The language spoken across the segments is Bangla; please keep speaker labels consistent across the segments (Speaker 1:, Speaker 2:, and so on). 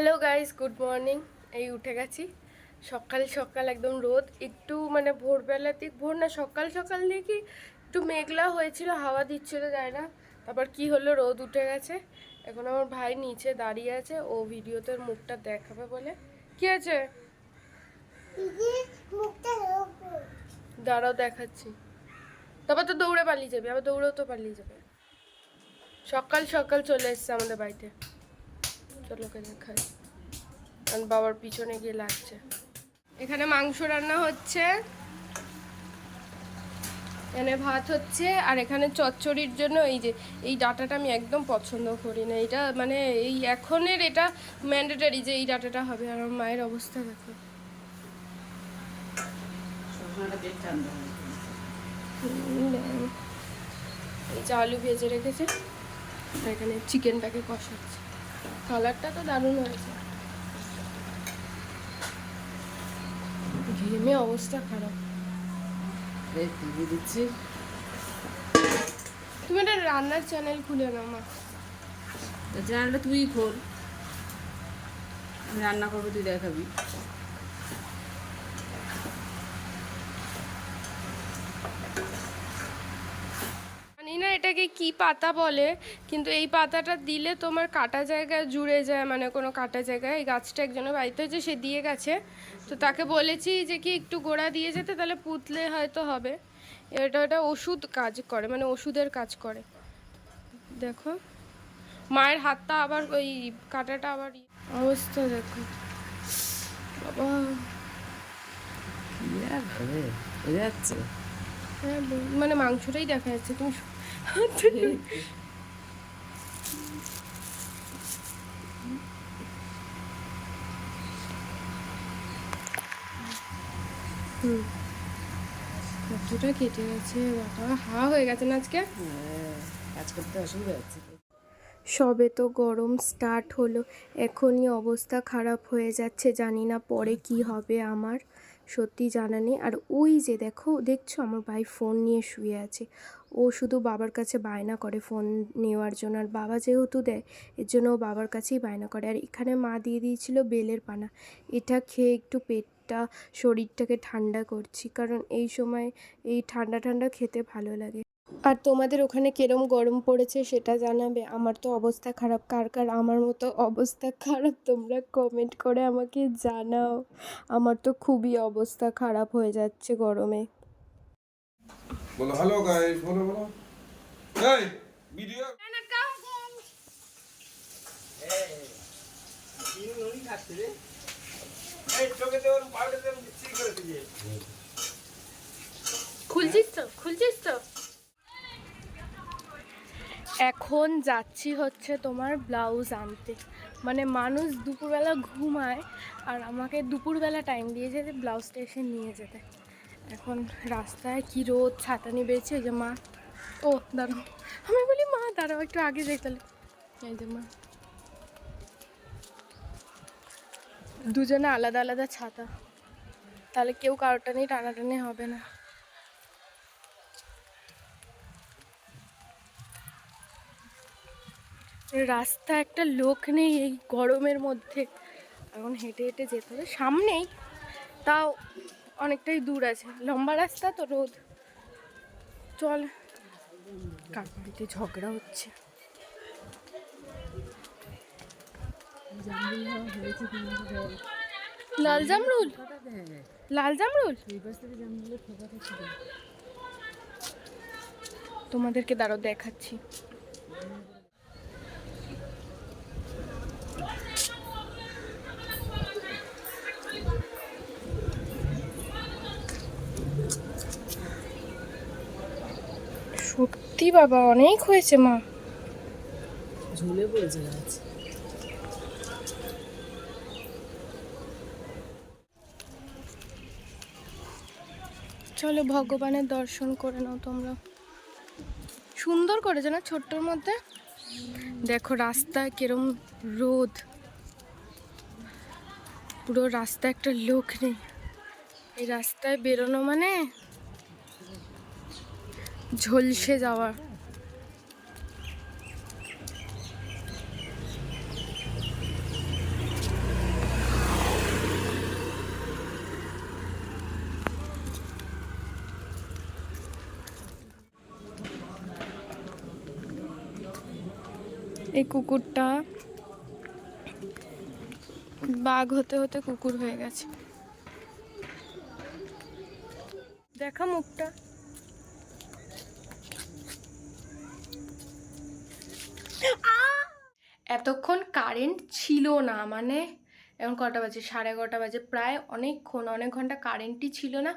Speaker 1: Hello guys, good morning. এই উঠে গেছি সকাল সকাল, একদম রোদ। একটু মানে ভোরবেলা দিক, ভোর না সকাল সকাল দেখি একটু মেঘলা হয়েছিল, হাওয়া দিচ্ছিল, যায় না। তারপর কি হলো, রোদ উঠে গেছে। এখন আমার ভাই নিচে দাঁড়িয়ে আছে, ও ভিডিওতে ওর মুখটা দেখাবে বলে। কি আছে? দাঁড়াও দেখাচ্ছি। তারপর তো দৌড়ে পালিয়ে যাবে, আবার দৌড়েও তো পালিয়ে যাবে। সকাল সকাল চলে এসছে আমাদের বাড়িতে। চলো ওকে দেখাই, কারণ বাবার পিছনে গিয়ে লাগছে। এখানে মাংস রান্না হচ্ছে, এখানে ভাত হচ্ছে, আর এখানে চচ্চড়ির জন্য এই যে এই ডাটাটা আমি একদম পছন্দ করি না। এটা মানে এই এখনের এটা ম্যান্ডেটারি যে এই ডাটাটা হবে। আর আমার মায়ের অবস্থা দেখো। এই যে আলু ভেজে রেখেছে, আর এখানে চিকেনটাকে কষাচ্ছে। কালারটা তো দারুণ হয়েছে, ঘেমে অবস্থা খারাপ।
Speaker 2: দিচ্ছি।
Speaker 1: তুমি একটা রান্নার চ্যানেল খুলে নাও মা।
Speaker 2: চ্যানেলটা তুই খোল, আমি রান্না করবো, তুই দেখাবি।
Speaker 1: জানি না এটাকে কি পাতা বলে, কিন্তু এই পাতাটা দিলে তোমার কাটা জায়গায় জুড়ে যায়, মানে কোনো কাটা জায়গায়। এই গাছটা একজনের বাড়িতে হয়েছে, সে দিয়ে গেছে, তো তাকে বলেছি যে কি একটু গোড়া দিয়ে যেতে, তাহলে পুঁতলে হয়তো হবে। এটা ওষুধ কাজ করে, মানে ওষুধের কাজ করে। দেখো মায়ের হাতটা আবার ওই কাটাটা আবার অবস্থা দেখো বাবা।
Speaker 2: যাচ্ছে
Speaker 1: হ্যাঁ মানে মাংসটাই দেখা যাচ্ছে, তুমি কতটা কেটে গেছে বাবা, হয়ে গেছে না আজকে।
Speaker 2: কাজ করতে অসুবিধা হচ্ছে।
Speaker 1: সবে তো গরম স্টার্ট হলো, এখনই অবস্থা খারাপ হয়ে যাচ্ছে। জানি না পরে কি হবে আমার, সত্যি জানা নেই। আর ওই যে দেখছো আমার ভাই ফোন নিয়ে শুয়ে আছে। ও শুধু বাবার কাছে বায়না করে ফোন নেওয়ার জন্য, আর বাবা যেহেতু দেয় এর জন্য ও বাবার কাছেই বায়না করে। আর এখানে মা দিয়ে দিয়েছিল বেলের পানা, এটা খেয়ে একটু পেটটা শরীরটাকে ঠান্ডা করছি, কারণ এই সময় এই ঠান্ডা ঠান্ডা খেতে ভালো লাগে। আর তোমাদের ওখানে কিরম গরম পড়েছে সেটা জানাবে। আমার তো অবস্থা খারাপ, কার কার আমার মতো অবস্থা খারাপ তোমরা কমেন্ট করে আমাকে জানাও। আমার তো খুবই অবস্থা খারাপ হয়ে যাচ্ছে গরমে।
Speaker 3: বলো হ্যালো গাইস, বলো বলো। এই ভিডিও
Speaker 1: খুলছিস তো। এখন যাচ্ছি হচ্ছে তোমার ব্লাউজ আনতে। মানে মানুষ দুপুরবেলা ঘুমায়, আর আমাকে দুপুরবেলা টাইম দিয়েছে যে ব্লাউজটা এসে নিয়ে যেতে। এখন রাস্তায় কি রোদ, ছাতা নিয়ে বেরিয়েছে। ওই যে মা, ও দাঁড়াও, আমি বলি মা দাঁড়াও একটু আগে যাই তাহলে। এই যে মা, দুজনে আলাদা আলাদা ছাতা, তাহলে কেউ কারোটা নিয়ে টানাটানি হবে না। রাস্তা একটা লোক নেই এই গরমের মধ্যে, এখন হেঁটে হেঁটে যেতে হবে। সামনেই, তাও অনেকটাই দূর আছে, লম্বা রাস্তা তো, রোদ। চল, কার বাড়িতে ঝগড়া হচ্ছে। লাল জামরুল, লাল জামরুল তোমাদেরকে দাঁড়াও দেখাচ্ছি। সত্যি বাবা অনেক হয়েছে মা,
Speaker 2: ঝুলে পড়েছে গাছ।
Speaker 1: চলো ভগবানের দর্শন করে নাও তোমরা। সুন্দর করেছে না ছোট্টর মধ্যে। দেখো রাস্তায় কিরম রোদ, পুরো রাস্তা একটা লোক নেই। এই রাস্তায় বেরোনো মানে ঝলসে যাওয়া। এই কুকুরটা বাঘ হতে হতে কুকুর হয়ে গেছে। দেখা মুখটা। এতক্ষণ কারেন্ট ছিল না, মানে এখন কটা বাজে, 11:30 বাজে, প্রায় অনেক ঘন্টা কারেন্টই ছিল না।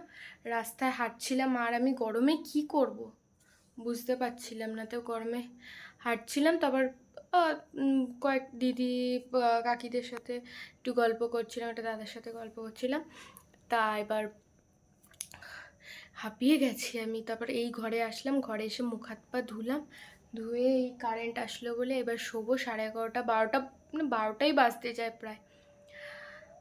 Speaker 1: রাস্তায় হাঁটছিলাম আর আমি গরমে কি করব বুঝতে পারছিলাম না, তো গরমে হাঁটছিলাম। তারপর কয়েক দিদি কাকিদের সাথে একটু গল্প করছিলাম, একটা দাদার সাথে গল্প করছিলাম। তা এবার হাঁপিয়ে গেছি আমি। তারপর এই ঘরে আসলাম, ঘরে এসে মুখ হাত পা ধুলাম, ধুয়ে এই কারেন্ট আসলো বলে এবার শোবো। 11:30 12টা, মানে 12টাই বাজতে যায় প্রায়।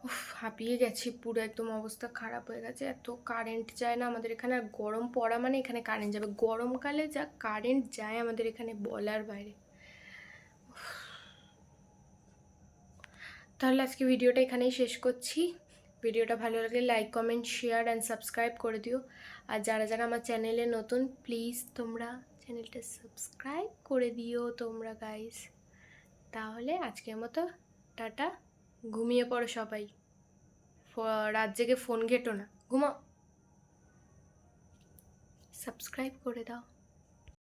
Speaker 1: উফ, হাঁপিয়ে গেছি পুরো, একদম অবস্থা খারাপ হয়ে গেছে। এত কারেন্ট যায় না আমাদের এখানে, আর গরম পড়া মানে এখানে কারেন্ট যাবে। গরমকালে যা কারেন্ট যায় আমাদের এখানে বলার বাইরে। তাহলে আজকে ভিডিওটা এখানেই শেষ করছি। ভিডিওটা ভালো লাগলে like comment share and subscribe করে দিও। আর যারা যারা আমার চ্যানেলে নতুন, প্লিজ তোমরা চ্যানেলটা সাবস্ক্রাইব করে দিও তোমরা গাইস। তাহলে আজকের মতো টাটা, ঘুমিয়ে পড়ো সবাই, রাত জেগে ফোন ঘেটো না, ঘুমাও, সাবস্ক্রাইব করে দাও।